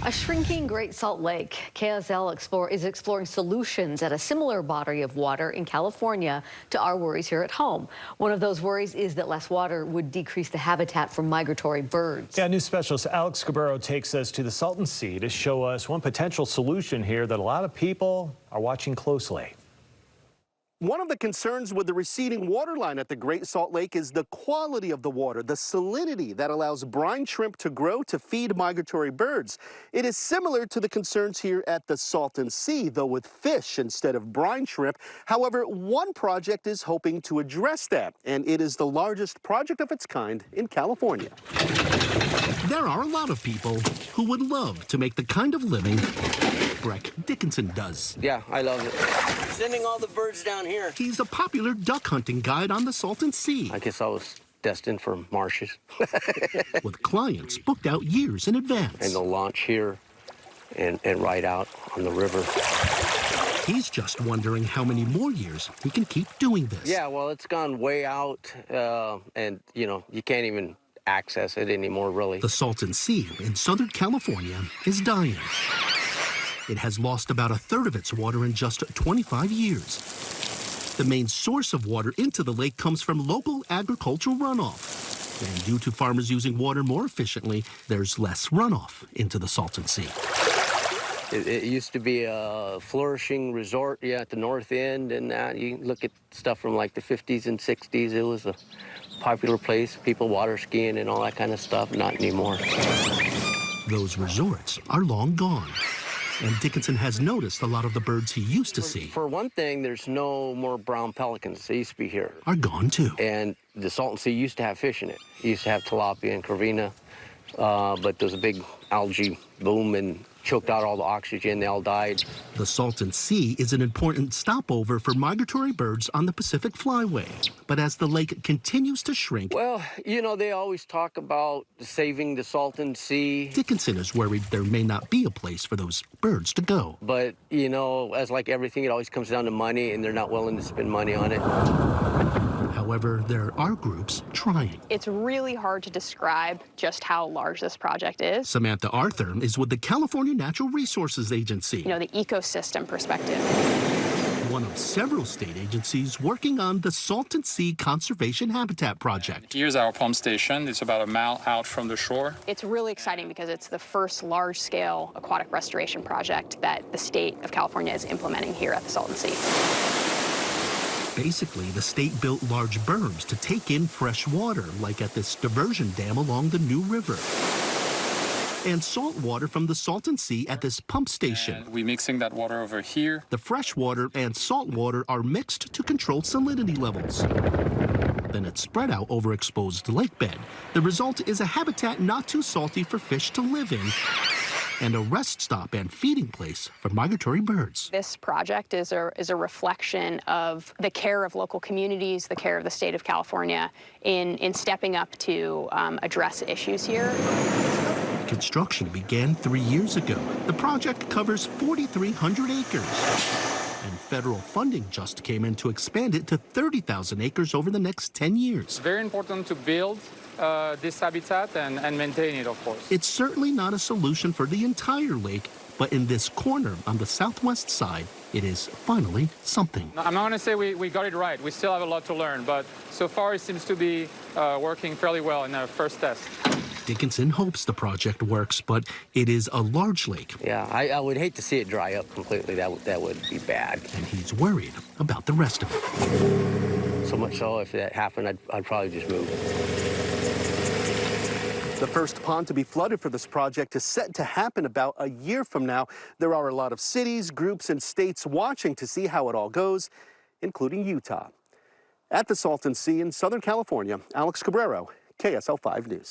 A shrinking Great Salt Lake. KSL is exploring solutions at a similar body of water in California to our worries here at home. One of those worries is that less water would decrease the habitat for migratory birds. Yeah, news specialist Alex Cabrero takes us to the Salton Sea to show us one potential solution here that a lot of people are watching closely. One of the concerns with the receding waterline at the Great Salt Lake is the quality of the water, the salinity that allows brine shrimp to grow to feed migratory birds. It is similar to the concerns here at the Salton Sea, though with fish instead of brine shrimp. However, one project is hoping to address that, and it is the largest project of its kind in California. There are a lot of people who would love to make the kind of living Breck Dickinson does. Yeah, I love it. Sending all the birds down here. He's a popular duck hunting guide on the Salton Sea. I guess I was destined for marshes. With clients booked out years in advance. And they'll launch here and ride out on the river. He's just wondering how many more years he can keep doing this. Yeah, well, it's gone way out, and, you know, you can't even access it anymore, really. The Salton Sea in Southern California is dying. It has lost about a third of its water in just 25 years. The main source of water into the lake comes from local agricultural runoff. And due to farmers using water more efficiently, there's less runoff into the Salton Sea. It used to be a flourishing resort, yeah, at the north end, and you look at stuff from like the 50s and 60s. It was a popular place, people water skiing and all that kind of stuff. Not anymore. Those resorts are long gone. And Dickinson has noticed a lot of the birds he used to see. For one thing, there's no more brown pelicans. They used to be here. Are gone, too. And the Salton Sea used to have fish in it. It used to have tilapia and corvina, but there was a big algae boom and choked out all the oxygen. They all died. The Salton Sea is an important stopover for migratory birds on the Pacific Flyway. But as the lake continues to shrink... Well, you know, they always talk about saving the Salton Sea. Dickinson is worried there may not be a place for those birds to go. But, you know, as like everything, it always comes down to money, and they're not willing to spend money on it. However, there are groups trying. It's really hard to describe just how large this project is. Samantha Arthur is with the California Natural Resources Agency. You know, the ecosystem perspective. One of several state agencies working on the Salton Sea Conservation Habitat Project. Here's our pump station. It's about a mile out from the shore. It's really exciting because it's the first large-scale aquatic restoration project that the state of California is implementing here at the Salton Sea. Basically, the state built large berms to take in fresh water, like at this diversion dam along the New River. And salt water from the Salton Sea at this pump station. And we're mixing that water over here. The fresh water and salt water are mixed to control salinity levels. Then it's spread out over exposed lake bed. The result is a habitat not too salty for fish to live in, and a rest stop and feeding place for migratory birds. This project is a reflection of the care of local communities, the care of the state of California in stepping up to address issues here. Construction began 3 years ago. The project covers 4,300 acres. And federal funding just came in to expand it to 30,000 acres over the next 10 years. It's very important to build this habitat and maintain it, of course. It's certainly not a solution for the entire lake, but in this corner on the southwest side, it is finally something. I'm not going to say we got it right. We still have a lot to learn, but so far it seems to be working fairly well in our first test. Dickinson hopes the project works, but it is a large lake. Yeah, I would hate to see it dry up completely. That would be bad. And he's worried about the rest of it. So much so, if that happened, I'd probably just move. The first pond to be flooded for this project is set to happen about a year from now. There are a lot of cities, groups, and states watching to see how it all goes, including Utah. At the Salton Sea in Southern California, Alex Cabrero, KSL 5 News.